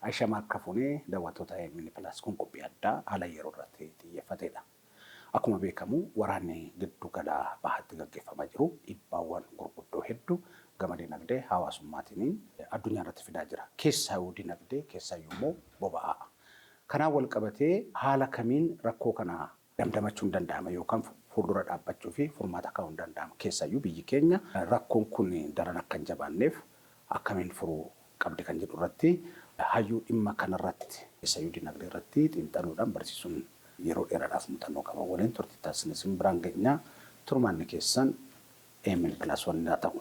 Ashama akka funee daawwattoota Mini Plus kun qophii addaa haala yeroo irratti xiyyeeffatedha. Akkuma beekamu waraanni giddu galaa bahaatti gaggeeffamaa jiru dhibbaawwan gurguddoo hedduu gama dinagdee hawaasummaatiin addunyaa irratti fidaa jira. Keessaayyuu dinagdee keessaayyuu immoo boba'aa. Kanaan wal qabatee haala kamiin rakkoo kana damdamachuun danda'ama yookaan fuuldura dhaabbachuu fi furmaata kaa'uun danda'ama. Keessaayyuu biyyi keenya rakkoon kun daran akka hin jabaanneef akkamiin furuu qabdi kan jedhu irratti hayyuu dhimma kanarratti keessaayyuu dinagdee irratti xiinxaluudhaan barsiisuun yeroo dheeraadhaaf muuxannoo qaba. Waliin turtii taasisnes biraan geenyaa turmaanni keessan Mini Plus waan ta'u.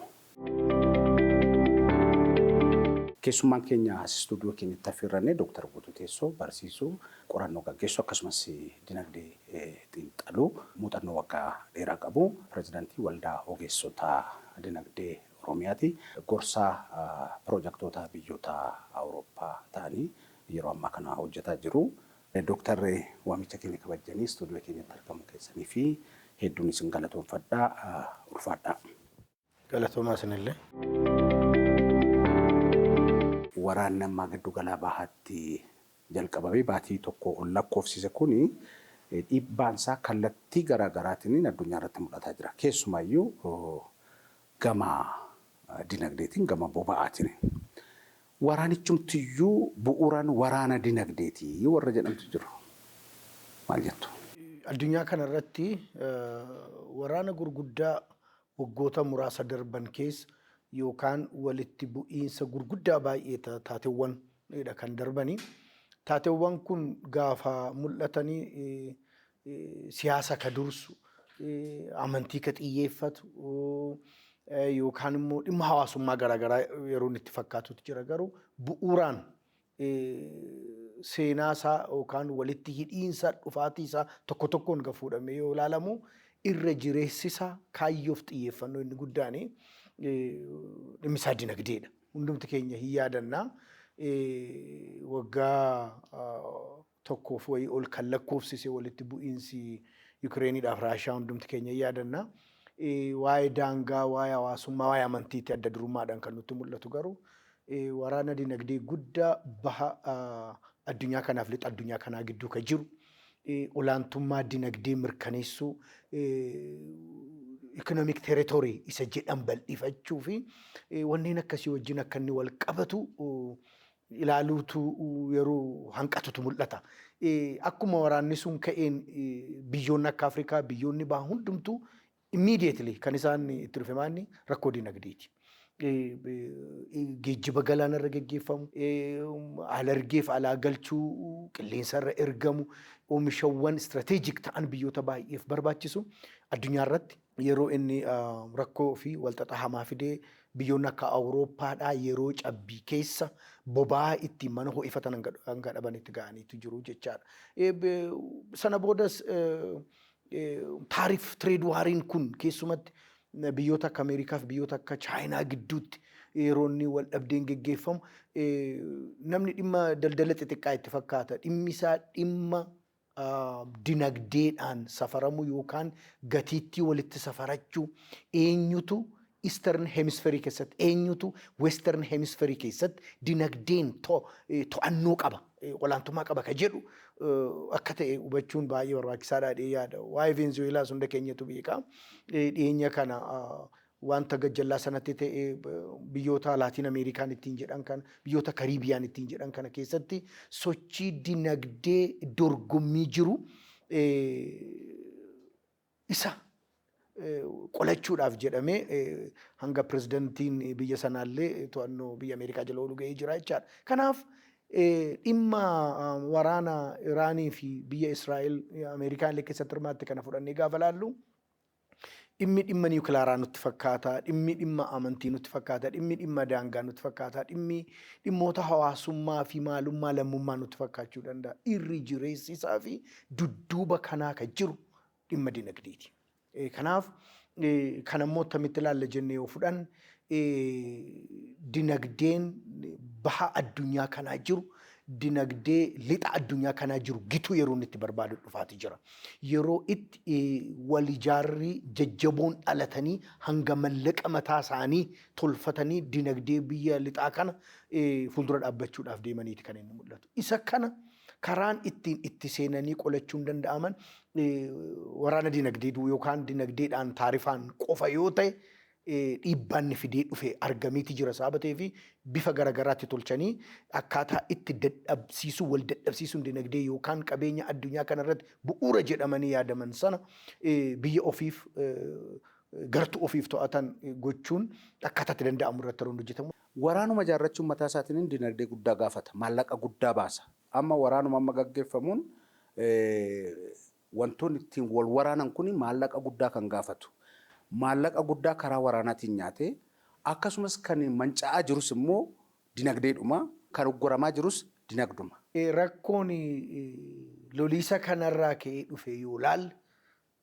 Keessummaan keenya istuudiyoo keenyatti affeerrannee Dr. Guutuu Teessoo barsiisuu qorannoo gaggeessu akkasumas dinagdee xiinxaluu muuxannoo waggaa dheeraa qabu pirezidaantii waldaa ogeessota dinagdee Oromiyaati. Gorsaa piroojektota biyyoota Awurooppaa ta'anii yeroo ammaa kana hojjetaa jiru. Dr. waamicha keenya kabajanii istuudiyoo keenyatti argamu keessanii fi hedduun isin galatoomfadhaa ulfaadhaa. Galatoomaa isinillee. Waraanni ammaa giddu galaa bahaatti jalqabamee baatii tokko ol lakkoofsise kuni dhiibbaansaa kallattii garaagaraatiin addunyaa irratti mul'ataa jira. Keessumaayyuu gama dinagdeetiin gama boba'aatiin. Waraanichumtiyyuu bu'uuraan waraana dinagdeetii warra jedhamtu jiru. Maal jettu? Addunyaa kanarratti waraana gurguddaa waggoota muraasa darban keessa yookaan walitti bu'iinsa gurguddaa baay'ee taateewwan kan darbanii. Taateewwan kun gaafa mul'atanii siyaasa ka dursu, amantii ka xiyyeeffatu yookaan immoo dhimma hawaasummaa garaagaraa yeroo itti fakkaatutu jira. Garuu bu'uuraan seenaa isaa yookaan walitti hidhiinsa dhufaatii isaa tokko tokkoon kan fuudhamee yoo ilaalamu irra jireessisaa kaayyoof xiyyeeffannoo inni guddaan dhimmi isaa dinagdeedha. Hundumti keenya hin yaadannaa waggaa tokkoof wayii ol kan lakkoofsise walitti bu'iinsi Yukireeniidhaaf Raashiyaa hundumti keenya hin yaadannaa. Waa'ee daangaa, waa'ee hawaasummaa, waa'ee amantiitti adda durummaadhaan kan nutti mul'atu. Garuu waraana dinagdee guddaa baha addunyaa kanaaf lixa addunyaa kanaa gidduu kan jiru olaantummaa dinagdee mirkaneessuu economic territory isa jedhan bal'ifachuu fi wanneen akkasii wajjin akka inni wal qabatu ilaaluutu yeroo hanqatutu mul'ata. Akkuma waraanni sun ka'een biyyoonni akka Afrikaa biyyoonni bahan hundumtuu immediately kan isaan itti dhufemaan rakkoo dinagdeeti. Geejjiba galaanarra geggeeffamu, alargeef alaa galchuu, qilleensarra ergamu, oomishawwan strategic ta'an biyyoota baay'eef barbaachisu addunyaa irratti yeroo inni rakkoo fi walxaxaa hamaa fidee biyyoonni akka Awurooppaadhaa yeroo cabbii keessa boba'aa ittiin mana ho'ifatan hanga dhabanitti ga'aniitu jiru jechaadha. Sana boodas taarif tireed waariin kun keessumatti biyyoota akka Ameerikaa fi biyyoota akka Chaayinaa gidduutti yeroo inni wal dhabdeen geggeeffamu namni dhimma daldala xixiqqaa itti fakkaata. Dhimmi isaa dhimma dinagdeedhaan safaramu yookaan gatiittii walitti safarachuu eenyutu Eastern Hemisphere keessatti eenyutu Western Hemisphere keessatti dinagdeen to'annoo qaba. Olaantummaa qaba ka jedhu akka ta'e hubachuun baay'ee barbaachisaadha jedhee yaada. Waa'ee Venezuelaas hunda keenyatu beeka. Dhiyeenya kana wanta gajjallaa sanatti ta'e biyyoota Laatiin Ameerikaan ittiin jedhan kana biyyoota Kariibiyaan ittiin jedhan kana keessatti sochii dinagdee dorgommii jiru isa qolachuudhaaf jedhamee hanga pirezidantiin biyya sanaallee to'annoo biyya Ameerikaa jala oolu ga'ee jira jechaadha. Kanaaf dhimma waraana Iraanii fi biyya Israa'el Ameerikaan illee keessatti hirmaatte kana fudhannee gaafa laallu dhimmi dhimma niwukilaaraa nutti fakkaata, dhimmi dhimma amantii nutti fakkaata, dhimmi dhimma daangaa nutti fakkaata, dhimmi dhimmoota hawaasummaa fi maalummaa lammummaa nutti fakkaachuu danda'a. Irri jireessisaa fi dudduuba kanaa kan jiru dhimma dinagdeeti. Kanaaf kan ammoo akkamitti ilaalla jennee yoo fudhan dinagdeen baha addunyaa kanaa jiru dinagdee lixa addunyaa kanaa jiru gitu yeroo itti barbaadu dhufaati jira. Yeroo itti wal ijaarri jajjaboon dhalatanii hanga mallaqa mataa isaanii tolfatanii dinagdee biyya lixaa kana fuuldura dhaabbachuudhaaf deemaniiti kan inni mul'atu. Isa kana karaan ittiin itti seenanii qolachuu hin danda'aman waraana dinagdee yookaan dinagdeedhaan taarifaan qofa yoo ta'e dhiibbaan fidee dhufe argameeti jira saabatee fi bifa garagaraatti tolchanii akkaataa itti dadhabsiisuu wal dadhabsiisuun dinagdee yookaan qabeenya addunyaa kanarratti bu'uura jedhamanii yaadaman sana biyya ofiif gartuu ofiif to'atan gochuun akkaataa itti danda'amu irratti yeroo hojjetamu. Waraanuma ijaarrachuun mataa isaatiin dinagdee guddaa gaafata. Maallaqa guddaa baasa. Amma waraanuma amma gaggeeffamuun wantoonni ittiin wal waraanan kun maallaqa guddaa kan gaafatu. Maallaqa guddaa karaa waraanaatiin nyaatee akkasumas kan manca'aa jirus immoo dinagdeedhuma kan ugguramaa jirus dinagduma. Rakkoon loliisa kanarraa ka'ee dhufe yoo laalle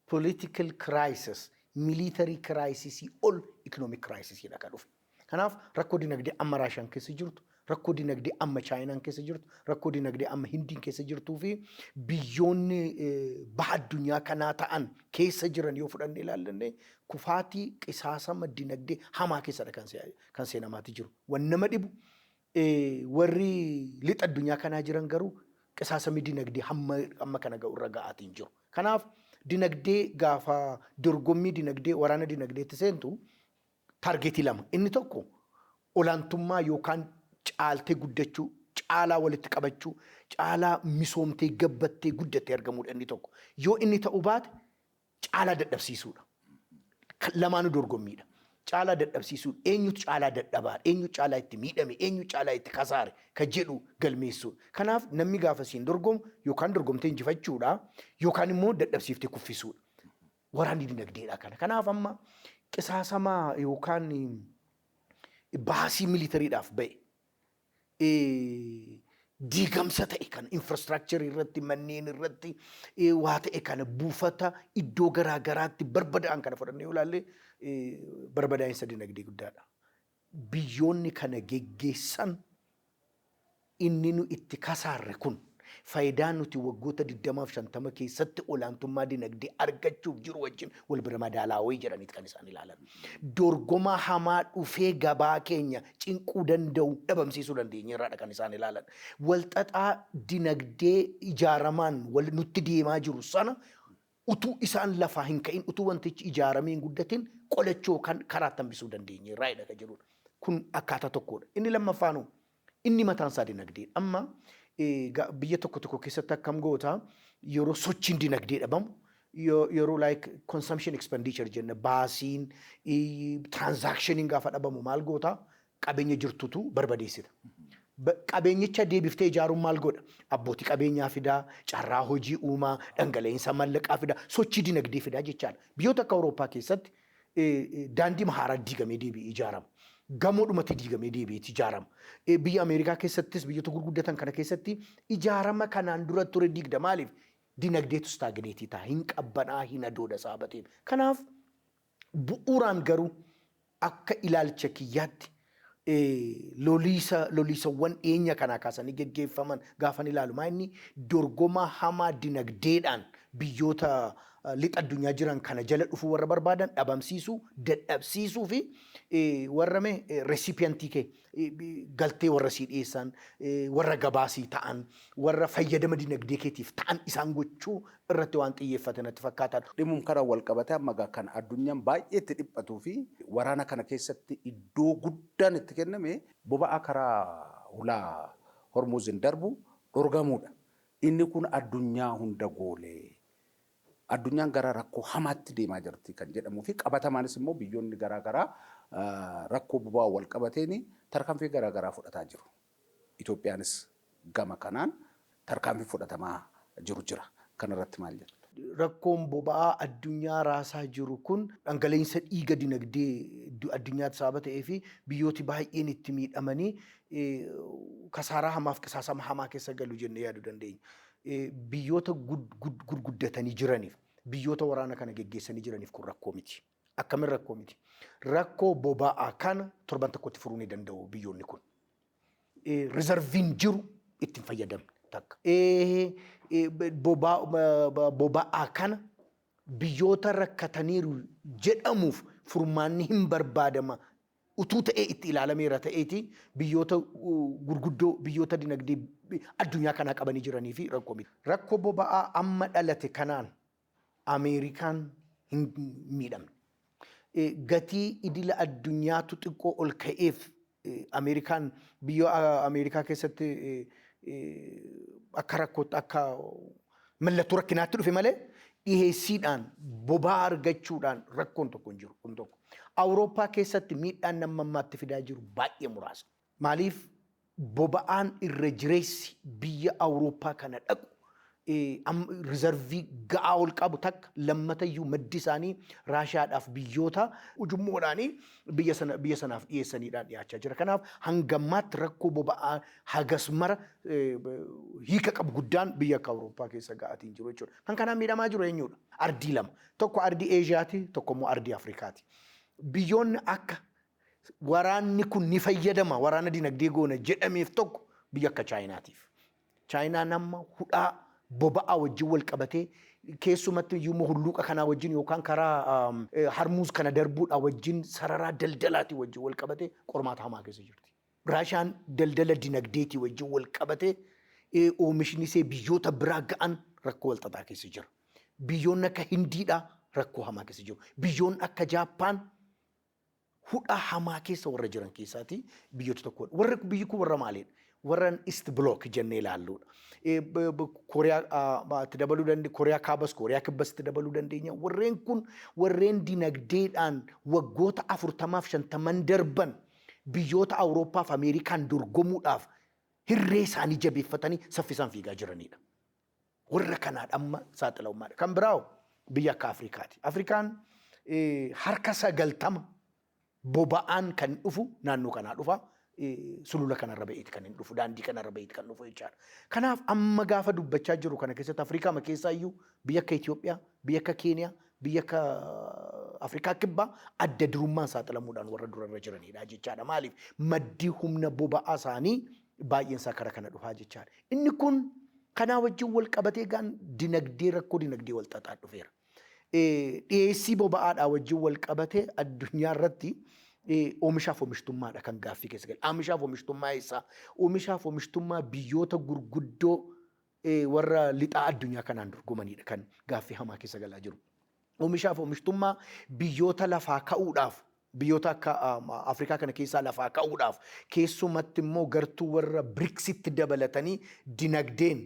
political crisis, military crisis ol economic crisis jedha kan dhufe. Kanaaf rakkoo dinagdee amma Raashiyaan keessa jirtu, rakkoo dinagdee amma Chaayinaan keessa jirtu, rakkoo dinagdee amma Hindiin keessa jirtuu fi biyyoonni baha addunyaa kanaa ta'an keessa jiran yoo fudhanne ilaallanne kufaatii qisaasama dinagdee hamaa keessadha kan seenamaati jiru. Wan nama dhibu warri lixa addunyaa kanaa jiran garuu qisaasami dinagdee hamma kana ga'urra ga'aatiin jiru. Kanaaf dinagdee gaafa dorgommii dinagdee waraana dinagdeetti seentu taargeetii lama. Inni tokko olaantummaa yookaan caaltee guddachuu, caalaa walitti qabachuu, caalaa misoomtee gabbattee guddattee argamuudha inni tokko. Yoo inni ta'uu baate caalaa dadhabsiisuudha. Lamaanuu dorgommiidha. Caalaa dadhabsiisuudha. Eenyutu caalaa dadhabaa, eenyutu caalaa itti miidhame, eenyutu caalaa itti kasaare kan jedhu galmeessuudha. Kanaaf namni gaafa siin dorgomu yookaan dorgomtee injifachuudha yookaan immoo dadhabsiiftee kuffisuudha. Waraanni dinagdeedha kana. Kanaaf amma qisaasamaa yookaan baasii militariidhaaf ba'e diigamsa ta'e kana infrastructure irratti manneen irratti waa ta'e kana buufata iddoo garaa garaatti barbadaa'an kana fudhannee yoo ilaalle barbadaa'insa dinagdee guddaadha. Biyyoonni kana geggeessan inni nu itti kasaarre kun faayidaan nuti waggoota 20-50 keessatti olaantummaa dinagdee argachuuf jiru wajjin wal bira madaalaawii jedhaniit kan isaan ilaalan. Dorgomaa hamaa dhufee gabaa keenya cinquu danda'u dhabamsiisuu dandeenyeerraadha kan isaan ilaalan. Walxaxaa dinagdee ijaaramaan wal nutti deemaa jiru sana utuu isaan lafaa hin ka'in utuu wantichi ijaaramee hin guddatin qolachoo kan karaa tambisuu dandeenyeerraadha kan jedhudha. Kun akkaataa tokkodha. Inni lammaffaanu inni mataan isaa dinagdee. Amma biyya tokko keessatti akkam goota yeroo sochiin dinagdee dhabamu yeroo like consumption expenditure jenna baasiin transactioning gaafa dhabamu maal goota qabeenya jirtutu barbadeessita. Qabeenyicha deebiftee ijaaruun maal godha? Abbootii qabeenyaa fidaa, carraa hojii uumaa, dhangala'insa mallaqaa fidaa, sochii dinagdee fidaa jechaadha. Biyyoota akka Awurooppaa keessatti daandii haaraa diigamee deebi'ee ijaarama. Gamoodhumatti diigamee deebi'ee ijaarama. Biyya Ameerikaa keessattis biyyoota gurguddatan kana keessatti ijaarama kanaan dura ture diigda maaliif? Dinagdeetu stagneetii ta'a. Hin qabbanaa hin adooda saabateen. Kanaaf bu'uuraan garuu akka ilaalcha kiyyaatti loliisawwan dhiyeenya kanaa kaasanii geggeeffaman gaafan ilaalu inni dorgomaa hamaa dinagdeedhaan biyyoota lixa addunyaa jiran kana jala dhufuu warra barbaadan dhabamsiisuu, dadhabsiisuu fi warra resipiyantii kee galtee warra sii dhiyeessan, warra gabaasii ta'an, warra fayyadama dinagdee keetiif ta'an isaan gochuu irratti waan xiyyeeffatan natti fakkaata. Dhimmuun karaa wal qabatee amma kan addunyaan baay'ee itti dhiphatuu fi waraana kana keessatti iddoo guddaan itti kenname boba'aa karaa hulaa Hormuuziin darbu dhorgamuudha. Inni kun addunyaa hunda goolee. Addunyaan gara rakkoo hamaatti deemaa jirti kan jedhamuu fi qabatamaanis immoo biyyoonni garaa garaa rakkoo boba'aa wal qabateen tarkaanfii garaa garaa fudhataa jiru. Itoophiyaanis gama kanaan tarkaanfii fudhatamaa jira. Kanarratti maal jettu? Rakkoon boba'aa addunyaa raasaa jiru kun dhangala'insa dhiiga dinagdee addunyaatti sababa ta'ee fi biyyooti baay'een itti miidhamanii kasaaraa hamaaf qisaasama hamaa keessa galu jennee yaaduu dandeenya. Biyyoota gurguddatanii jiraniif biyyoota waraana kana geggeessanii jiraniif kun rakkoo miti. Akkamiin rakkoo miti? Rakkoo boba'aa kana torban tokkotti furuu ni danda'u biyyoonni kun. Rizarviin jiru ittiin fayyadamne takka. Boba'aa kana biyyoota rakkataniiru jedhamuuf furmaanni hin barbaadama. Utuu ta'ee itti ilaalameera ta'eeti biyyoota gurguddoo biyyoota dinagdee addunyaa kanaa qabanii jiranii fi rakkoo miti. Rakkoo boba'aa amma dhalate kanaan Ameerikaan hin miidhamne. Gatii idila addunyaatu xiqqoo ol ka'eef Ameerikaan biyya Ameerikaa keessatti akka rakkootti akka mallattoo rakkinaatti dhufe malee dhiheessiidhaan boba'aa argachuudhaan rakkoon tokko hin jiru kun tokko. Awurooppaa keessatti miidhaan nama ammaatti fidaa jiru baay'ee muraasa. Maaliif boba'aan irra jireessi biyya Awurooppaa kana dhaqu rizarvii ga'aa ol qabu takka lammata iyyuu maddi isaanii Raashiyaadhaaf biyyoota ujummoodhaanii biyya sanaaf dhiyeessaniidhaan dhiyaachaa jira. Kanaaf hangammaatti rakkoo boba'aa hagas mara hiika qabu guddaan biyya akka Awurooppaa keessa ga'atiin jiru jechuudha. Kan kanaan miidhamaa jiru eenyudha? Ardii lama. Tokko ardii Eeshiyaati, tokko immoo ardii Afrikaati. Biyyoonni akka waraanni kun ni fayyadama waraana dinagdee goona jedhameef tokko biyya akka Chaayinaatiif. Chaayinaan amma hudhaa boba'aa wajjin wal qabatee keessumatti iyyuu hulluuqa kanaa wajjin yookaan karaa harmuuz kana darbuudhaa wajjin sararaa daldalaatii wajjin wal qabatee qormaata hamaa keessa jirti. Raashiyaan daldala dinagdeetii wajjin wal qabatee oomishni isee biyyoota biraa ga'an rakkoo walxaxaa keessa jira. Biyyoonni akka Hindiidhaa rakkoo hamaa keessa jiru. Biyyoonni akka Jaappaan hudha hamaa keessa warra jiran keessaati biyyoota tokkodha. Warri biyyi kun warra maaliidha? Warran East Block jennee ilaalluudha. Kooriyaa itti dabaluu dandeenya, Kooriyaa Kaabas, Kooriyaa Kibbas itti dabaluu dandeenya. Warreen kun warreen dinagdeedhaan waggoota 40-50 darban biyyoota Awurooppaa fi Ameerikaan dorgomuudhaaf hirree isaanii jabeeffatanii saffisaan fiigaa jiranidha. Warra kanaadha amma saaxilamummaadha. Kan biraawo biyya akka Afrikaati. Afrikaan harka 90 boba'aan kan dhufu naannoo kanaa dhufa. Sulula kanarra ba'eeti kan hin dhufu, daandii kanarra ba'eeti kan dhufu jechaadha. Kanaaf amma gaafa dubbachaa jiru kana keessatti Afrikaa keessaa iyyuu biyya akka Itoophiyaa, biyya akka Keeniyaa, biyya akka Afrikaa kibbaa adda durummaan saaxilamuudhaan warra durarra jiranidha jechaadha. Maaliif maddi humna boba'aa isaanii baay'een isaa kara kana dhufaa jechaadha. Inni kun kanaa wajjin wal qabatee gaan dinagdee rakkoo dinagdee wal xaxaa dhufeera. Dhiyeessii boba'aadhaa wajjin wal qabatee addunyaa irratti oomishaaf oomishtummaadha kan gaaffii keessa galu. Oomishaaf oomishtummaa eessaa? Oomishaaf oomishtummaa biyyoota gurguddoo warra lixaa addunyaa kanaan dorgomanidha kan gaaffii hamaa keessa galaa jiru. Oomishaaf oomishtummaa biyyoota lafaa ka'uudhaaf biyyoota akka Afrikaa kana keessaa lafaa ka'uudhaaf keessumatti immoo gartuu warra BRICSitti dabalatanii dinagdeen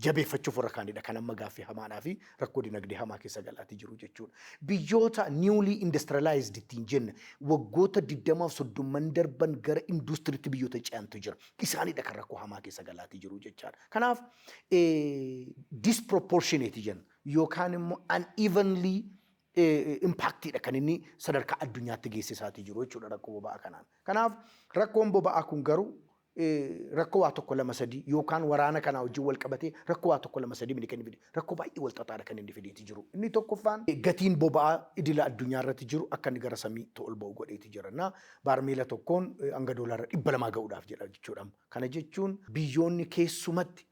jabeeffachuuf warra kaanidha kan amma gaaffii hamaadhaa fi rakkoo dinagdee hamaa keessa galaatii jiru jechuudha. Biyyoota newly industrialized ittiin jenna waggoota 20-30 darban gara industiriitti biyyoota ce'antu jira. Isaanidha kan rakkoo hamaa keessa galaatii jiru jechaadha. Kanaaf disproportionate jenna yookaan immoo unevenly impactidha kan inni sadarkaa addunyaatti geessisaatii jiru jechuudha rakkoo boba'aa kanaan. Kanaaf rakkoon boba'aa kun garuu rakkoo waa tokko lama sadii yookaan waraana kanaa wajjin wal qabatee rakkoo waa tokko lama sadii kan inni fide rakkoo baay'ee wal xaxaadha kan inni fideeti jiru. Inni tokkoffaan gatiin boba'aa idila addunyaa irratti jiru akka inni gara samii ol ba'u godheeti jira. Baarmeela tokkoon hanga doolaara 200 ga'uudhaaf jedha jechuudha. Kana jechuun biyyoonni keessumatti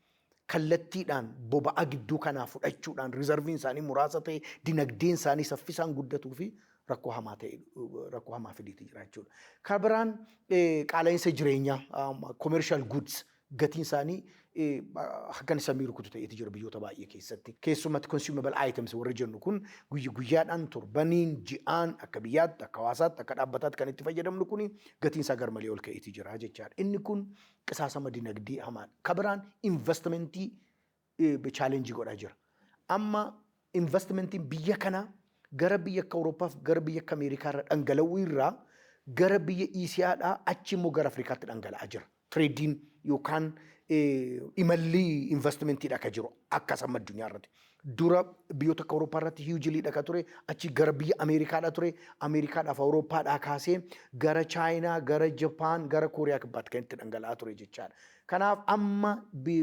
kallattiidhaan boba'aa gidduu kanaa fudhachuudhaan rizarviin isaanii muraasa ta'e dinagdeen isaanii saffisaan guddatuu fi rakkoo hamaa ta'e rakkoo hamaa fideeti jira jechuudha. Kan biraan qaala'insa jireenyaa commercial goods gatiin isaanii haggan samii rukutu ta'eeti jira biyyoota baay'ee keessatti. Keessumatti consumable items warra jennu kun guyyaadhaan torbaniin ji'aan akka biyyaatti akka hawaasaatti akka dhaabbataatti kan itti fayyadamnu kuni gatiin isaa garmalee ol ka'eeti jira jechaadha. Inni kun qisaasama dinagdee hamaadha. Kan biraan investmentii challenge godhaa jira. Amma investmentiin biyya kanaa gara biyya akka Awurooppaaf gara biyya akka Ameerikaa irra dhangala'uu irraa gara biyya Isiyaadhaa achi immoo gara Afrikaatti dhangala'aa jira. Trading yookaan imalli investmentiidha akka jiru akka sama addunyaa irratti. Dura biyyoota akka Awurooppaa irratti hugely dhaka ture achi gara biyya Ameerikaadhaa ture Ameerikaadhaaf Awurooppaadhaa kaasee gara Chaayinaa gara Japaan gara Kooriyaa kibbaatti kan itti dhangala'aa ture jechaadha. Kanaaf amma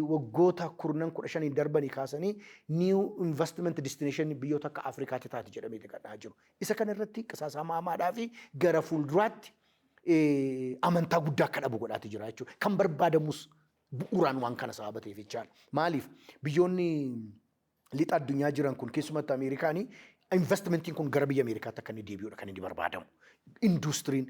waggoota 15 darbanii kaasanii new investment destination biyyoota akka Afrikaatti taati jedhamee gadhaa jiru. Isa kana irratti qisaasama hamaadhaa fi gara fuulduraatti amantaa guddaa akka dhabu godhaati jira jechuudha. Kan barbaadamus bu'uuraan waan kana sababateef jechaadha. Maaliif biyyoonni lixa addunyaa jiran kun keessumatti Ameerikaanii investmentiin kun gara biyya Ameerikaatti akka inni deebi'uudha kan inni barbaadamu. Industiriin,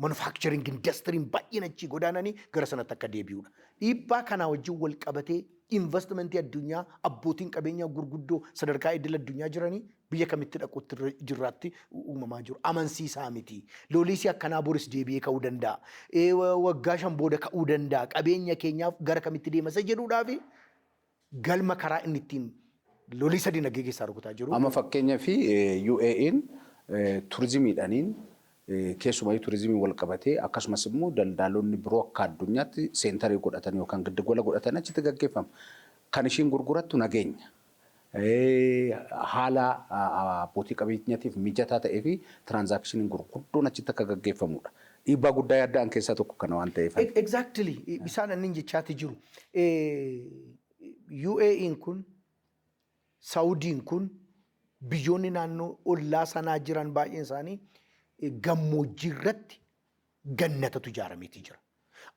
manufacturing industiriin baay'een achi godaananii gara sanatti akka deebi'uudha. Dhiibbaa kanaa wajjin wal qabatee investmentii addunyaa abbootiin qabeenyaa gurguddoo sadarkaa idil addunyaa jiranii biyya kamitti dhaquutti jirraatti uumamaa jiru. Amansiisaa miti. Looliisii akkanaa boris deebi'ee ka'uu danda'a. Waggaa 5 booda ka'uu danda'a. Qabeenya keenyaaf gara kamitti deemasa jedhuudhaafi galma karaa inni ittiin looliisa dinagdee keessaa rukutaa jiru. Amma fakkeenyaa fi UAE'n turizimiidhaaniin keessumaa turizimii wal qabatee akkasumas immoo daldaltoonni biroo akka addunyaatti seentarii godhatan yookaan giddugala godhatan achitti gaggeeffama. Kan ishiin gurgurattu nageenya. Haala abbootii qabeenyaatiif mijataa ta'ee fi tiraanzaakshiniin gurguddoon achitti akka gaggeeffamudha. Dhiibbaa guddaa yaaddaan keessaa tokko kana waan ta'eef. Exactly. Isaan anniin jechaati jiru. UAE'n kun, Saudiin kun, biyyoonni naannoo ollaa sanaa jiran baay'een isaanii gammoojjii irratti gannatatu ijaarameetii jira.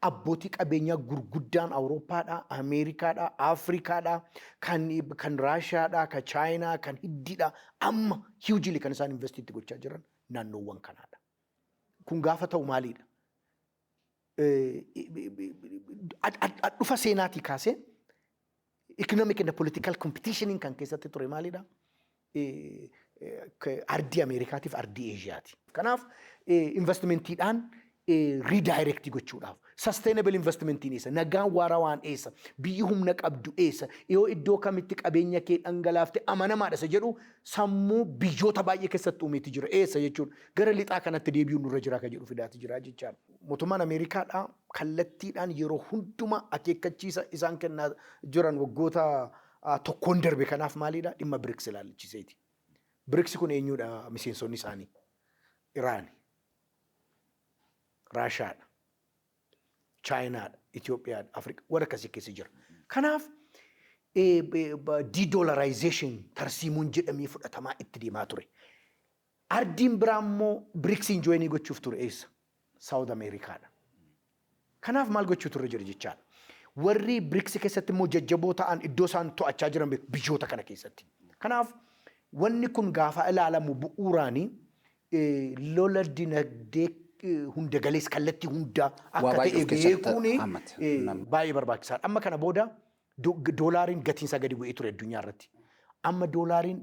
Abbootii qabeenyaa gurguddaan Awurooppaadhaa, Ameerikaadhaa, Afrikaadhaa, kan Raashiyaadhaa, kan Chaayinaa, kan Hindiidhaa amma hugely kan isaan investiitti gochaa jiran naannoowwan kanaadha. Kun gaafa ta'u maaliidha? Dhufa seenaatii kaasee economic and political competitioning kan keessatti ture maalidha? Ardii Ameerikaatiif ardii Eeshiyaati. Kanaaf investmentiidhaan redirect gochuudhaaf sustainable investmentiin eessa, nagaan waaraa waan eessa, biyyi humna qabdu eessa, yoo iddoo kamitti qabeenya kee dhangalaafte amanamaadha isa jedhu sammuu biyyoota baay'ee keessatti uumeeti jira eessa jechuudha. Gara lixaa kanatti deebi'uun nurra jira kan jedhu fidaati jira jechaadha. Mootummaan Ameerikaadhaa kallattiidhaan yeroo hundumaa akeekkachiisa isaan kennaa jiran waggoota tokkoon darbe kanaaf maalidha? Dhimma BRICS ilaalchiseeti. BRICS kun eenyudha miseensonni isaanii? Iraan, Raashiyaadha, Chaayinaadha, Itoophiyaadha, Afrikaa warra akkasii keessa jira. Kanaaf de-dollarization tarsiimuun jedhamee fudhatamaa itti deemaa ture. Ardiin biraa immoo BRICSiin jooyinii gochuuf ture eessa? South Ameerikaadha. Kanaaf maal gochuu turre jira jechaadha. Warri BRICS keessatti immoo jajjaboo ta'an iddoo isaan to'achaa jiran biyyoota kana keessatti. Kanaaf wanni kun gaafa ilaalamu bu'uuraanii lola dinagdee hunda galees kallattii hundaa akka ta'e beekuun baay'ee barbaachisaadha. Amma kana booda doolaariin gatiinsaa gadi bu'ee ture addunyaa irratti. Amma doolaariin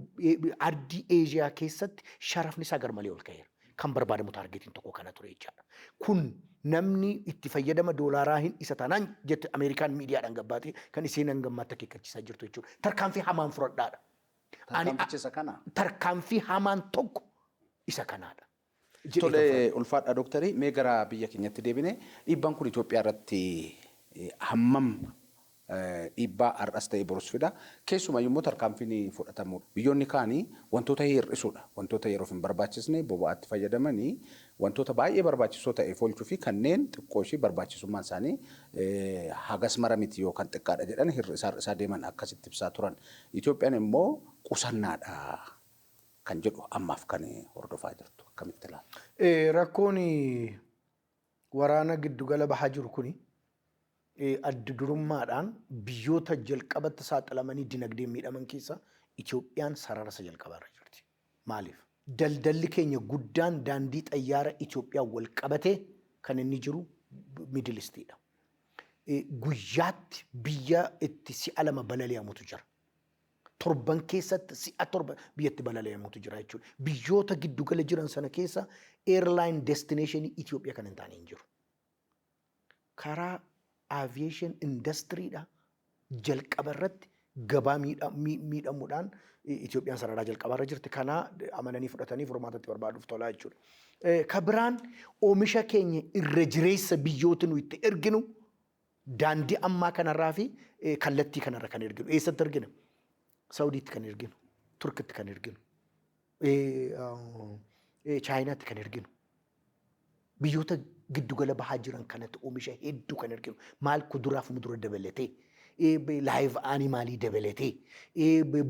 ardii Eeshiyaa keessatti sharafni isaa garmalee ol ka'eera. Kan barbaadamu taargeetiin tokko kana ture jechaadha. Kun namni itti fayyadama doolaaraa hin isa taanaan jette Ameerikaan miidiyaadhaan gabbaatee kan isheen hangammaatti akeekkachiisaa jirtu jechuudha. Tarkaanfii hamaan fudhadhaadha. Tarkaanfii hamaan tokko isa kanaadha. Tole ulfaadha dooktarii mee gara biyya keenyatti deebine dhiibbaan kun Itoophiyaa irratti hammam dhiibbaa har'as ta'e borus fida keessumaa immoo tarkaanfiin fudhatamu biyyoonni kaanii wantoota hir'isuudha wantoota yeroof hin barbaachisne boba'aatti fayyadamanii wantoota baay'ee barbaachisoo ta'e oolchuu fi kanneen xiqqoo ishii barbaachisummaan isaanii hagas mara miti yookaan xiqqaadha jedhan hir'isaa deeman akkasitti ibsaa turan Itoophiyaan immoo qusannaadha. Kan jedhu ammaaf kan hordofaa jirtu akkamitti ilaala? Rakkoon waraana giddugala bahaa jiru kuni adda durummaadhaan biyyoota jalqabatti saaxilamanii dinagdee miidhaman keessa Itoophiyaan sarara isa jalqabaarra jirti. Maaliif? Daldalli keenya guddaan daandii xayyaara Itoophiyaa wal qabatee kan inni jiru Middle Eastidha. Guyyaatti biyya itti si'a 2 balali'amutu jira. Torban keessatti si'a 7 biyyatti balali'amutu jira jechuudha. Biyyoota giddugala jiran sana keessa airline destination Itoophiyaa kan hin taane hin jiru. Karaa aviation industryidha jalqaba irratti gabaa miidhamuudhaan Itoophiyaan sararaa jalqabarra jirti. Kana amananii fudhatanii furmaatatti barbaaduuf tolaa jechuudha. Kabiraan oomisha keenya irra jireessa biyyoota nu itti erginu daandii ammaa kanarraa fi kallattii kanarra kan erginu. Eessatti ergina? Saudiitti kan erginu, Turkitti kan erginu, Chaayinaatti kan erginu. Biyyoota giddugala bahaa jiran kanatti oomisha hedduu kan erginu. Maal kuduraaf mudura dabalatee, live animaalii dabalatee,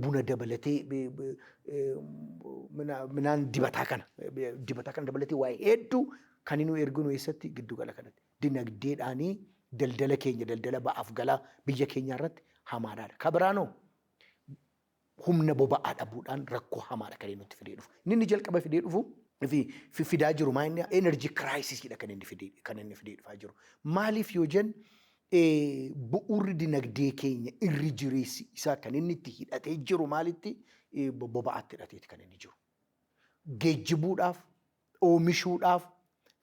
buna dabalatee, midhaan dibataa kana dabalatee waa'ee hedduu kan inni erginu eessatti giddugala kanatti. Dinagdeedhaanii daldala keenya daldala ba'aaf galaa biyya keenya irratti hamaadhaadha. Kabiraanoo humna boba'aa dhabuudhaan rakkoo hamaadha kan inni nutti fidee dhufu. Inni jalqaba fidee dhufu fidaa jiru maa inni energy crisis kan inni fidee dhufaa jiru. Maaliif yoo jennu bu'uurri dinagdee keenya irri jireessi isaa kan inni itti hidhatee jiru maalitti boba'aatti hidhateeti kan inni jiru. Geejjibuudhaaf, oomishuudhaaf,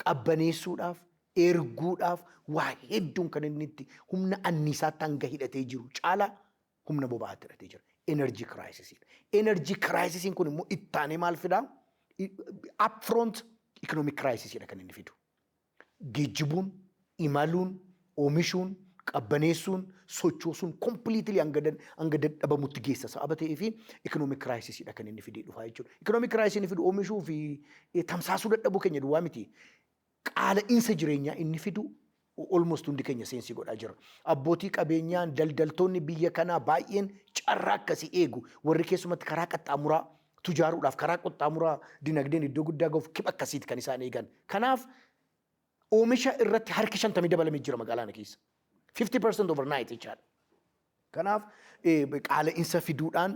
qabbaneessuudhaaf, erguudhaaf waa hedduun kan inni itti humna anniisaatti hanga hidhatee jiru caalaa humna boba'aatti hidhatee jira. Energy crisis. Energy crisis kun immoo ittaanee maal fidaa? Upfront economic crisis kan inni fidu. Geejjibuun, imaluun, oomishuun, qabbaneessuun, sochoosuun completely hanga dadhabamutti geessa sababa ta'eef economic crisis kan inni fidee dhufaa jechuudha. Economic crisis inni fidu oomishuu fi tamsaasuu dadhabuu keenya duwwaa miti. Qaala'insa jireenyaa inni fidu almost hundi keenya seensi godhaa jira. Abbootii qabeenyaan daldaltoonni biyya kanaa baay'een carraa akkasii eegu warri keessumatti karaa qaxxaamuraa tujaaruudhaaf karaa qaxxaamuraa dinagdeen iddoo guddaa gahuuf kibba akkasiiti kan isaan eegan. Kanaaf oomisha irratti harki 50 dabalamee jira magaalaa keessa. 50% overnight jechaadha. Kanaaf qaala'insa fiduudhaan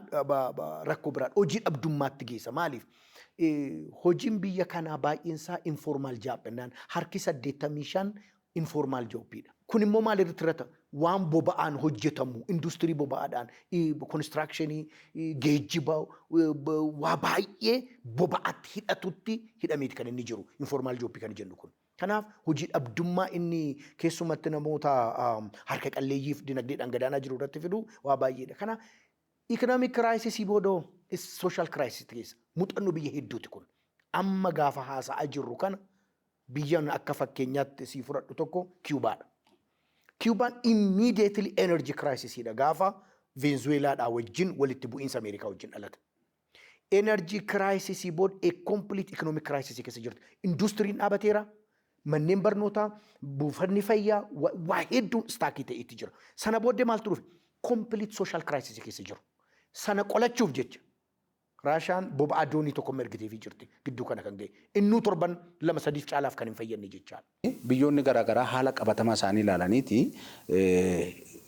rakkoo biraan hojii dhabdummaatti geessa. Maaliif? Hojiin biyya kanaa baay'eensaa informal job jennaan harki 85 informal jobbiidha. Kun immoo maal irratti irratti waan boba'aan hojjetamu industirii boba'aadhaan constructionii geejjiba waa baay'ee boba'aatti hidhatutti hidhameeti kan inni jiru informal jobbii kan jennu kun. Kanaaf hojii dhabdummaa inni keessumatti namoota harka qalleeyyiif dinagdeedhaan gadaanaa jiru irratti fidu waa baay'eedha. Kanaaf economic crisis boodoo social crisis keessa muuxannoo biyya hedduuti kun. Amma gaafa haasa'aa jirru kana biyyan akka fakkeenyaatti sii fudhadhu tokko Cubaadha. Cubaan immediately energy crisis gaafa Venezuelaadhaa wajjin walitti bu'iinsa Ameerikaa wajjin dhalate. Energy crisis booda a complete economic crisis keessa jirti. Industiriin dhaabateera. Manneen barnootaa, buufanni fayyaa waa hedduun istaakii ta'etti jira. Sana booddee maaltu dhufe? Complete social crisis keessa jiru. Sana qolachuuf jecha Raashaan boba'aa doonii tokko ergiteefii jirti gidduu kana kan ga'e. Innuu torban 2-3 caalaaf kan hin fayyadne jechaadha. Biyyoonni garaagaraa haala qabatamaa isaanii ilaalaniiti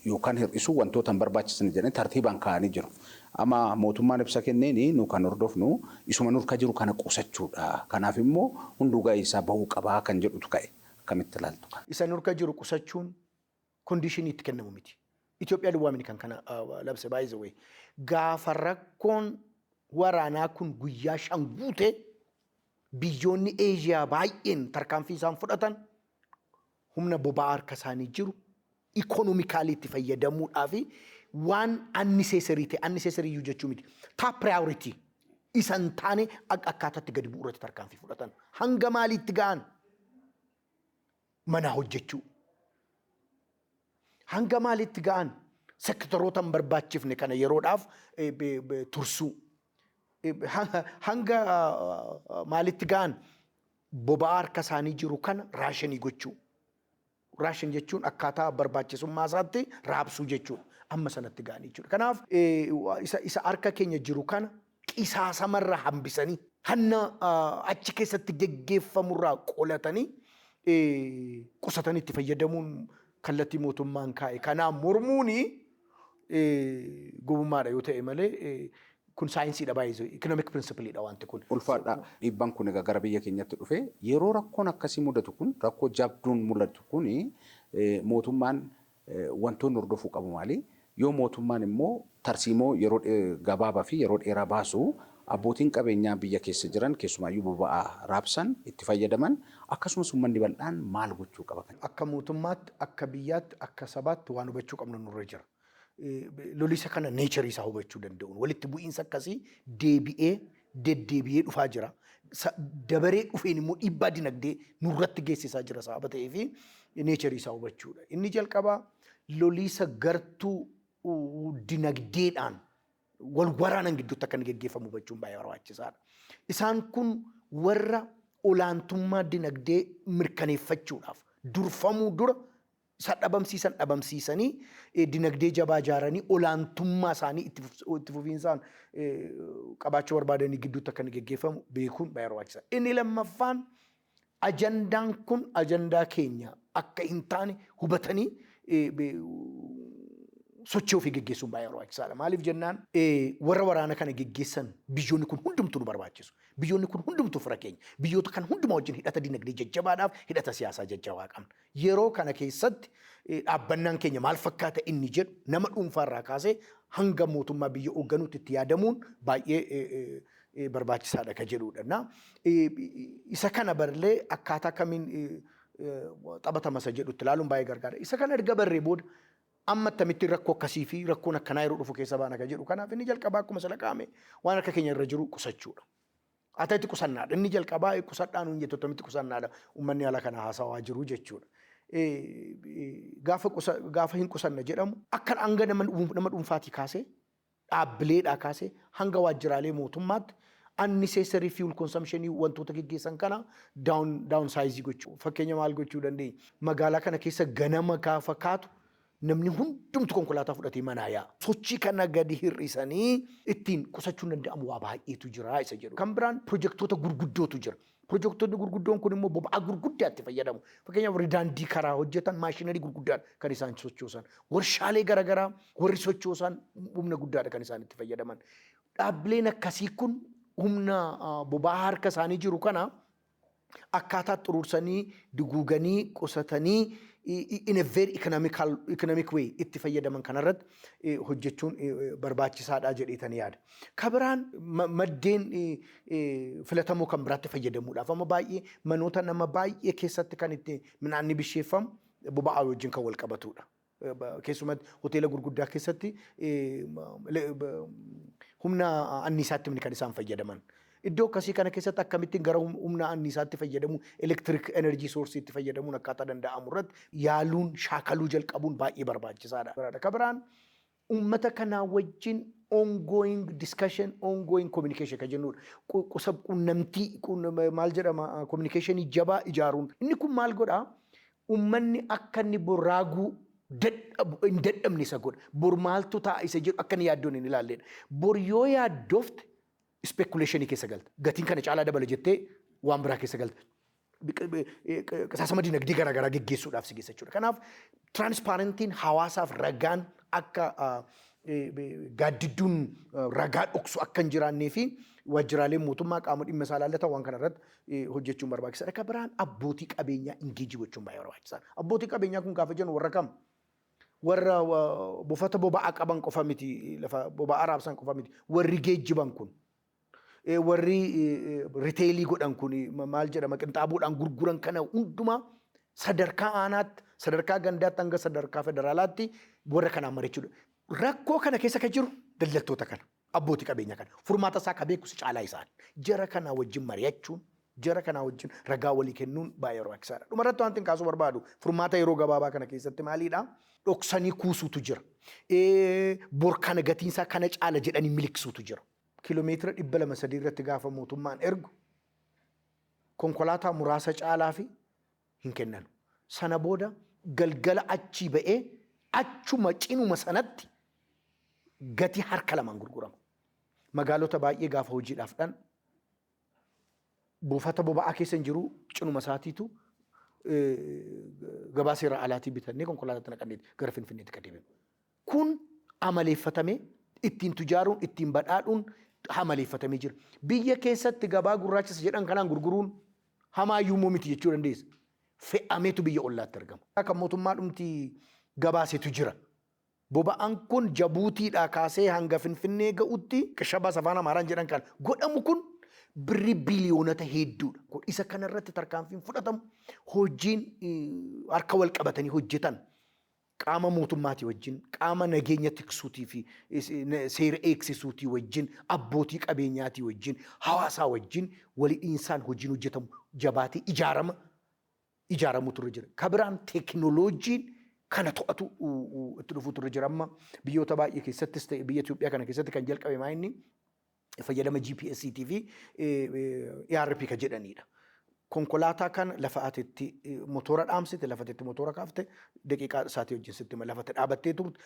yookaan hir'isuu wantoota hin barbaachisan jedhanii tartiibaan kaa'anii jiru. Amma mootummaan ibsa kenneeni nu kan hordofnu isuma nurka jiru kana qusachuudha. Kanaaf immoo hunduu ga'ee isaa bahuu qabaa kan jedhutu ka'e. Akkamitti ilaaltu kana? Isa nurka jiru qusachuun kondiishinii itti kennamu miti. Itoophiyaa duwwaa miti kan kana labse baay'ee wayii. Gaafa rakkoon waraanaa kun guyyaa 5 guute biyyoonni Eeshiyaa baay'een tarkaanfii isaan fudhatan humna boba'aa harka isaanii jiru ikonomikaalii itti fayyadamuudhaa fi waan anniseesarii ta'e anniseesariyyuu jechuu miti. Top priority isan taane akkaataatti gadi bu'uurratti tarkaanfii fudhatan. Hanga maaliitti ga'an? Mana hojjechuu. Hanga maaliitti ga'an? Sektoroota hin barbaachifne kana yeroodhaaf tursuu. Hanga maalitti ga'an boba'aa harka isaanii jiru kana raashinii gochuu. Raashin jechuun akkaataa barbaachisummaa isaatti raabsuu jechuudha. Amma sanatti ga'anii jechuudha. Kanaaf isa harka keenya jiru kana qisaasamarraa hambisanii hanna achi keessatti geggeeffamurraa qolatanii qusatanii itti fayyadamuun kallattii mootummaan kaa'e. Kanaaf mormuuni gowwummaadha yoo ta'e malee kun saayinsiidha baay'ee economic principleedha wanti kun. Ulfaadha dhiibbaan kun egaa gara biyya keenyatti dhufe yeroo rakkoon akkasii mudatu kun rakkoo jabduun mul'atu kun mootummaan wantoonni hordofuu qabu maali? Yoo mootummaan immoo tarsiimoo yeroo gabaabaa fi yeroo dheeraa baasu abbootiin qabeenyaa biyya keessa jiran keessumaayyuu boba'aa raabsan itti fayyadaman akkasumas uummanni bal'aan maal gochuu qaba? Akka mootummaatti akka biyyaatti akka sabaatti waan hubachuu qabnu nurra jira. Lolisa kana nature isaa hubachuu danda'uun walitti bu'iinsa akkasii deddeebi'ee dhufaa jira. Dabaree dhufeen immoo dhiibbaa dinagdee nurratti geessisaa jira sababa ta'eef nature isaa hubachuudha. Inni jalqabaa lolisa gartuu dinagdeedhaan wal waraanan gidduutti akka inni geggeeffamu hubachuun baay'ee barbaachisaadha. Isaan kun warra olaantummaa dinagdee mirkaneeffachuudhaaf durfamuu dura isa dhabamsiisanii dinagdee jabaa ijaaranii olaantummaa isaanii itti fufiinsaan qabaachuu barbaadanii gidduutti akka inni geggeeffamu beekuun baay'ee barbaachisaadha. Inni lammaffaan Ajandaan kun ajandaa keenya akka hin taane hubatanii sochii ofii geggeessuun baay'ee barbaachisaadha. Maaliif jennaan warra waraana kana geggeessan biyyoonni kun hundumtuu nu barbaachisu. Biyyoonni kun hundumtuu fira keenya. Biyyoota kan hundumaa wajjin hidhata dinagdee jajjabaadhaaf hidhata siyaasaa jajjabaa qabna. Yeroo kana keessatti dhaabbannaan keenya maal fakkaata inni jedhu nama dhuunfaarraa kaasee hanga mootummaa biyya hoogganuutti itti yaadamuun baay'ee barbaachisaadha kan jedhudha. Isa kana barlee akkaataa kamiin taphatama isa jedhutti ilaaluun baay'ee gargaara. Isa kana erga barree booda amma attamitti rakkoo akkasii fi rakkoon akkanaa yeroo dhufu keessa baana kan jedhu. Kanaaf inni jalqabaa akkuma salaqaame waan harka keenya irra jiru qusachuudha. Haa ta'utti qusannaadha. Inni jalqabaa qusadhaan hin jettu attamitti qusannaadha. Uummanni haala kana haasawaa jiru jechuudha. Gaafa hin qusanna jedhamu akka hanga nama dhuunfaatii kaasee dhaabbileedhaa kaasee hanga waajjiraalee mootummaatti unnecessary fuel consumption wantoota geggeessan kana downsize gochuu. Fakkeenya maal gochuu dandeenya? Magaalaa kana keessa ganama gaafa kaatu namni hundumtu konkolaataa fudhatee manaa yaa'a. Sochii kana gadi hir'isanii ittiin qusachuun danda'amu waa baay'eetu jira isa jedhu. Kan biraan pirojektoota gurguddootu jira. Pirojektoonni gurguddoon kun immoo boba'aa gurguddaatti fayyadamu. Fakkeenyaaf ridaandii karaa hojjetan maashinarii gurguddaan kan isaan sochoosan. Warshaalee garaagaraa warri sochoosan humna guddaadha kan isaan itti fayyadaman. Dhaabbileen akkasii kun humna boba'aa harka isaanii jiru kana akkaataa xuruursanii duguuganii qusatanii in a very economic way itti fayyadaman kanarratti hojjechuun barbaachisaadha jedheetanii yaada. Kabiraan maddeen filatamoo kan biraatti fayyadamuudhaaf amma baay'ee manoota nama baay'ee keessatti kan itti midhaan bisheeffamu boba'aa wajjin kan wal qabatudha. Keessumatti hoteela gurguddaa keessatti humna anniisaatti kan isaan fayyadaman. Iddoo akkasii kana keessatti akkamittiin gara humna anniisaatti fayyadamu electric energy source itti fayyadamuun akkaataa danda'amu irratti yaaluun shaakaluu jalqabuun baay'ee barbaachisaadha. Kabiraan uummata kanaa wajjin ongoing discussion, ongoing communication kan jennudha. Quunnamtii maal jedhama communication jabaa ijaaruun. Inni kun maal godhaa? Uummanni akka inni borraaguu hin dadhabne isa godha. Bor maaltu ta'a isa jedhu akka inni yaaddoon hin ilaalledha. Bor yoo yaaddofte speculation keessa galta. Gatiin kana caalaa dabala jettee waan biraa keessa galta. Qisaasama dinagdee garaagaraa geggeessuudhaaf si geessa jechuudha. Kanaaf transparentiin hawaasaaf ragaan akka gaaddidduun ragaa dhoksu akka hin jiraannee fi waajjiraaleen mootummaa qaama dhimma isaa ilaallatan waan kanarratti hojjechuun barbaachisaadha. Akka biraan abbootii qabeenyaa ingeejii gochuun baay'ee barbaachisaadha. Abbootii qabeenyaa kun gaafa jennu warra kam? Warra buufata boba'aa qaban qofa miti, lafa boba'aa raabsan qofa miti. Warri geejjiban kun warri riteelii godhan kun maal jedhama qinxaaboodhaan gurguran kana hundumaa sadarkaa aanaatti, sadarkaa gandaatti hanga sadarkaa federaalaatti warra kanaan mari'achuudha. Rakkoo kana keessa kan jiru daldaltoota kana, abbootii qabeenyaa kana. Furmaata isaa kan beeku caalaa isaan. Jara kanaa wajjin mari'achuun, jara kanaa wajjin ragaa walii kennuun baay'ee barbaachisaadha. Dhumarratti wanti kaasuu barbaadu furmaata yeroo gabaabaa kana keessatti maalidha? Dhoksanii kuusuutu jira. Bor kana gatiinsaa kana caala jedhanii miliqsuutu jira. Kiiloomeetira 200 irratti gaafa mootummaan ergu konkolaataa muraasa caalaa fi hin kennan. Sana booda galgala achii ba'ee achuma cinuma sanatti gatii harka lamaan gurgurama. Magaalota baay'ee gaafa hojiidhaaf dhan buufata boba'aa keessa hin jiru cinuma isaatiitu gabaa seera alaatii bitannee konkolaataa naqanneeti gara Finfinneetti kan deebinu. Kun amaleeffatamee ittiin tujaaruun ittiin badhaadhuun amaleeffatamee jira. Biyya keessatti gabaa gurraachisa jedhan kanaan gurguruun hamaayyuu miti jechuu dandeessa. Fe'ameetu biyya ollaatti argama. Akka mootummaa dhumti gabaasetu jira. Boba'aan kun Jabuutiidhaa kaasee hanga Finfinnee ga'utti qishabaa afaan Amaaraan jedhan kan godhamu kun birrii biliyoonota hedduudha. Isa kanarratti tarkaanfiin fudhatamu hojiin harka wal qabatanii hojjetan qaama mootummaatii wajjin, qaama nageenya tiksuutii fi seera eegsisuutii wajjin, abbootii qabeenyaatii wajjin, hawaasaa wajjin waliidhiinsaan hojiin hojjetamu jabaatee ijaaramutu irra jira. Kabiraan teekinooloojiin kana to'atu itti dhufuutu irra jira. Amma biyyoota baay'ee keessattis ta'e biyya Itoophiyaa kana keessatti kan jalqabe maa inni fayyadama GPS'tii fi ERP kan jedhanidha. Konkolaataa kana lafa atitti motora dhaamsite, lafa atitti motora kaafte, daqiiqaa isaatii wajjin sitti lafa dhaabattee turte,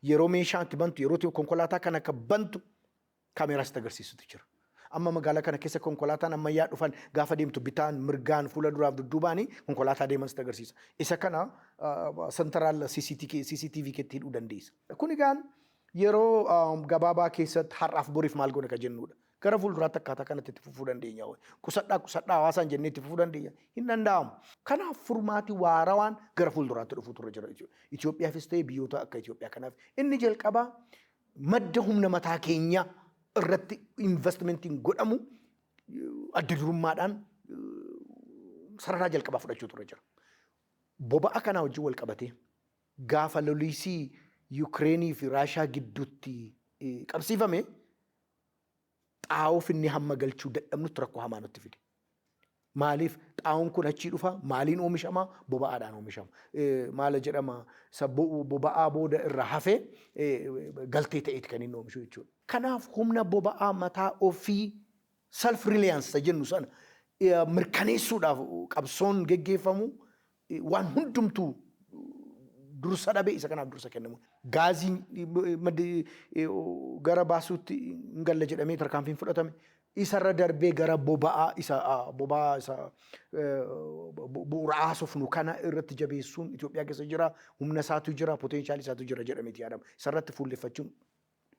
yeroo meeshaan itti bantu, yeroo konkolaataa kana akka bantu kaameeraa sitti agarsiisutu jira. amma magaalaa kana keessa konkolaataan ammayyaa dhufan gaafa deemtu bitaan mirgaan fuula duraaf dudduubaanii konkolaataa deeman sitti agarsiisa. Isa kana sentiraal CCTV keetti hidhuu dandeessa. Kun egaan yeroo gabaabaa keessatti har'aaf boriif maal goona ka jennudha. Gara fuulduraatti akkaataa kanatti itti fufuu dandeenya. Qusadhaa hawaasaan jennee itti fufuu dandeenya. Hin danda'amu. Kanaaf furmaati waarawaan gara fuulduraatti dhufu turre jira. Itoophiyaafis ta'ee biyyoota akka Itoophiyaa kanaaf. Inni jalqabaa madda humna mataa keenya irratti investmentiin godhamu adda durummaadhaan sarara jalqabaa fudhachuu turre jira. Boba'a kanaa wajjin wal qabatee gaafa loliisii Yuukireenii fi Raashaa gidduutti qabsiifame xaa'oo finni hamma galchuu dadhabnutti rakkoo hamaa nutti fide. Maaliif xaa'oon kun achii dhufa maaliin oomishama boba'aadhaan oomishama. Maala jedhama boba'aa booda irra hafee galtee ta'eeti kan inni oomishu jechuudha. Kanaaf humna boba'aa mataa ofii self reliance jennu sana mirkaneessuudhaaf qabsoon geggeeffamu waan hundumtuu dursa dhabee isa kanaaf dursa kennamu. Gaazii gara baasuutti hin galle jedhamee tarkaanfiin fudhatame. Isarra darbee gara boba'aa isa bu'uura haasofnu kana irratti jabeessuun Itoophiyaa keessa jira. Humna isaatu jira, poteenshaalii isaatu jira jedhameeti yaadama. Isarratti fuulleffachuun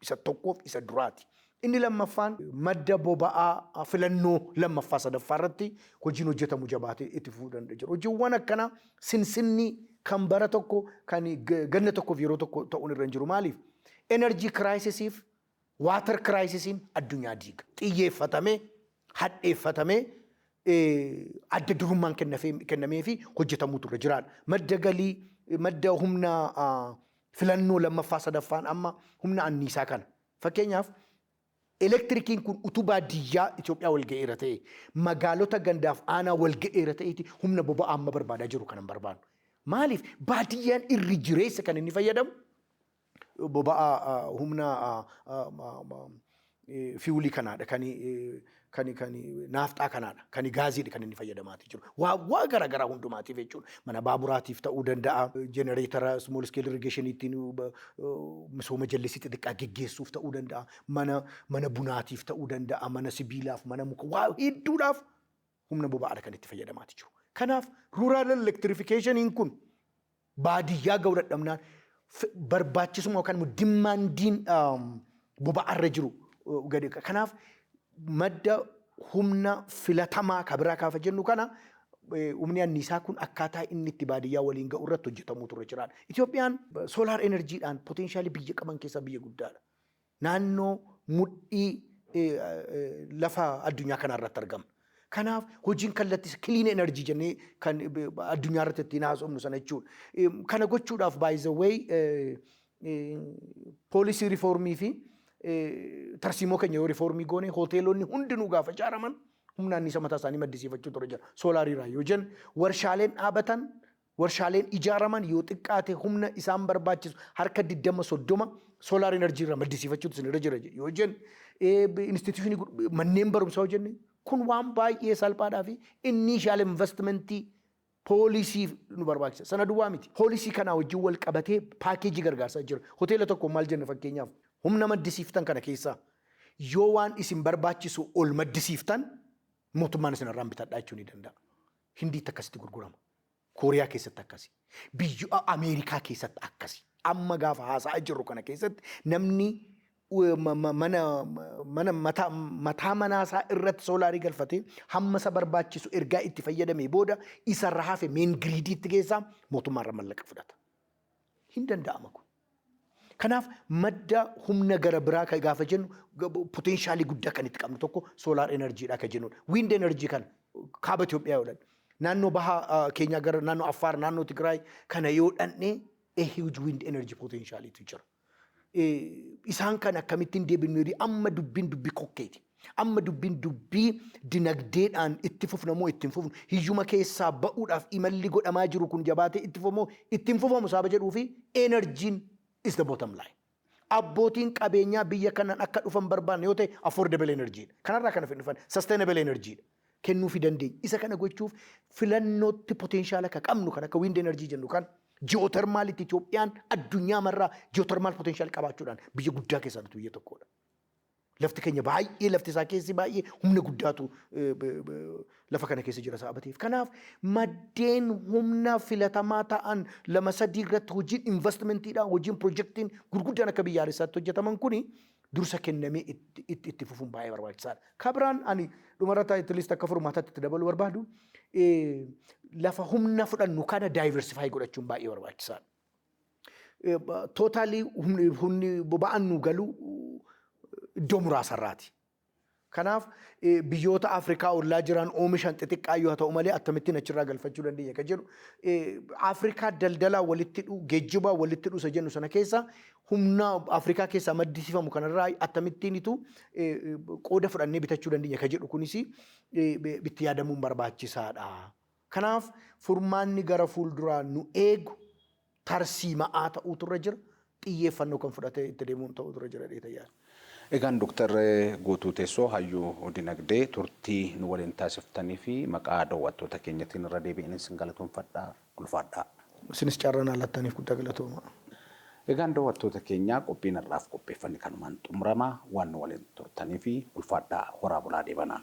isa tokkoof isa duraati. Inni lammaffaan madda boba'aa filannoo lammaffaa sadaffaa irratti hojiin hojjetamu jabaatee itti fufuu danda'a jira. Hojiiwwan akkana sinsinni kan bara tokko kan ganna tokkoof yeroo tokko ta'uun irra hin jiru. Maaliif? Energy crisisiif waatar crisisiin addunyaa diiga. Xiyyeeffatamee hadheeffatamee adda durummaan kennamee fi hojjetamuu turre jiraadha. Madda galii madda humna filannoo lammaffaa sadaffaan amma humna anniisaa kana. Fakkeenyaaf elektirikiin kun utuu baadiyyaa Itoophiyaa wal ga'eera ta'e magaalota gandaaf aanaa wal ga'eera ta'eeti humna boba'aa amma barbaadaa jiru kan hin barbaadu. Maaliif baadiyyaan irri jireessa kan inni fayyadamu boba'aa humna fiwulii kanaadha kan naafxaa kanaadha kan gaasiidha kan inni fayyadamaati jiru. Waa garaagaraa hundumaatiif jechuudha. Mana baaburaatiif ta'uu danda'a. Jenereetara small scale irrigation ittiin misooma jallisii xixiqqaa geggeessuuf ta'uu danda'a. Mana bunaatiif ta'uu danda'a. Mana sibiilaaf, mana muka waa hedduudhaaf humna boba'aadha kan itti fayyadamaati jiru. Kanaaf rural electrification kun baadiyyaa ga'uu dadhabnaan barbaachisuma yookaan dimmaandiin boba'aarra jiru gadi. Kanaaf madda humna filatamaa kabiraa kaafa jennu kana humni anniisaa kun akkaataa inni itti baadiyyaa waliin ga'u irratti hojjetamuu turre jiraadha. Itoophiyaan soolaar enerjiidhaan poteenshaalii biyya qaban keessaa biyya guddaadha. Naannoo mudhii lafa addunyaa kanaa irratti argama. Kanaaf hojiin kallattis clean energy jennee kan addunyaa irratti ittiin haasofnu sana jechuudha. Kana gochuudhaaf by the way poolisii riifoormii fi tarsiimoo keenya yoo riifoormii goone hoteelonni hundinuu gaafa ijaaraman humna anniisaa mataa isaanii maddisiifachuu turre jira. Soolaariirraa yoo jennu warshaaleen dhaabatan warshaaleen ijaaraman yoo xiqqaate humna isaan barbaachisu harka 20-30 soolaar enerjiirraa maddisiifachuutu isinirra jira yoo jennu instituushinii manneen barumsaa yoo jenne kun waan baay'ee salphaadhaa fi initial investmentii poolisii nu barbaachisa. Sana duwwaa miti. Poolisii kanaa wajjin wal qabatee paakeejii gargaarsaa jira. Hoteela tokko maal jenna fakkeenyaaf humna maddisiiftan kana keessaa yoo waan isin barbaachisu ol maddisiiftan mootummaan isin irraan bitadhaa jechuu ni danda'a. Hindiitti akkasitti gurgurama. Kooriyaa keessatti akkasi. Biyya Ameerikaa keessatti akkasi. Amma gaafa haasa'aa jirru kana keessatti namni mataa manaasaa irratti soolaarii galfatee hamma isa barbaachisu ergaa itti fayyadamee booda isarra hafe meen giriidiitti keessaa mootummaarra mallaqa fudhata. Hin danda'ama kun. Kanaaf madda humna gara biraa kan gaafa jennu poteenshaalii guddaa kan itti qabnu tokko soolaar enerjiidha kan jennudha. Wind enerjii kana kaaba Itoophiyaa yoo dhanne naannoo bahaa keenyaa gara naannoo Affaar naannoo Tigraay kana yoo dhanne huge wind energy potenshaaliitu jira. Isaan kan akkamittiin deebinu amma dubbiin dubbii kokkeeti. Amma dubbiin dubbii dinagdeedhaan itti fufnamoo ittiin fufnu hiyyuma keessaa ba'uudhaaf imalli godhamaa jiru kun jabaatee ittiin fufamu saaba jedhuu fi enerjiin is the bottom line. Abbootiin qabeenyaa biyya kanaan akka dhufan barbaanne yoo ta'e affordable energy. Kanarraa kana dhufan sustainable energy. Kennuufi dandeenya. Isa kana gochuuf filannootti potenshaala akka qabnu kan akka wind energy jennu kan geothermaalitti Itoophiyaan addunyaa marraa geothermal potential qabaachuudhaan biyya guddaa keessaa biyya tokkodha. Lafti keenya baay'ee lafti isaa keessi baay'ee humna guddaatu lafa kana keessa jira saabateef. Kanaaf maddeen humna filatamaa ta'an lama sadii irratti hojiin investmentiidhaan hojiin pirojektiin gurguddaan akka biyyaalessaatti hojjetaman kuni dursa kennamee itti fufuun baay'ee barbaachisaadha. Kabiraan ani dhumarratti itti akka furmaataatti itti dabaluu barbaadu lafa humna fudhannu kana daayiversifaayi godhachuun baay'ee barbaachisaadha. Tootaalii humni boba'an nu galu iddoo muraasarraati. Kanaaf biyyoota Afrikaa ollaa jiran oomishan xixiqqaa yoo ta'u malee akkamittiin achirraa galfachuu dandeenya kan jedhu Afrikaa daldalaa walitti hidhuu geejjibaa walitti hidhuu isa jennu sana keessa humna Afrikaa keessaa maddisiifamu kanarraa akkamittiinitu qooda fudhannee bitachuu dandeenya kan jedhu kunis itti yaadamuun barbaachisaadha. Kanaaf furmaanni gara fuulduraa nu eegu tarsiima'aa ta'uutu irra jira. Xiyyeeffannoo kan fudhatee itti deemuun ta'uutu irra jira dheetayyaa. Egaan Dr. Guutuu Teessoo hayyuu dinagdee turtii nu waliin taasiftanii fi maqaa daawwattoota keenyatiin irra deebi'anii sin galatoomfadhaa ulfaadhaa. Isinis carraan alattaniif guddaa galatooma. Egaan daawwattoota keenyaa qophiin irraaf qopheeffanne kanumaan xumurama waan nu waliin turtanii fi ulfaadhaa horaa bulaa deebanaa.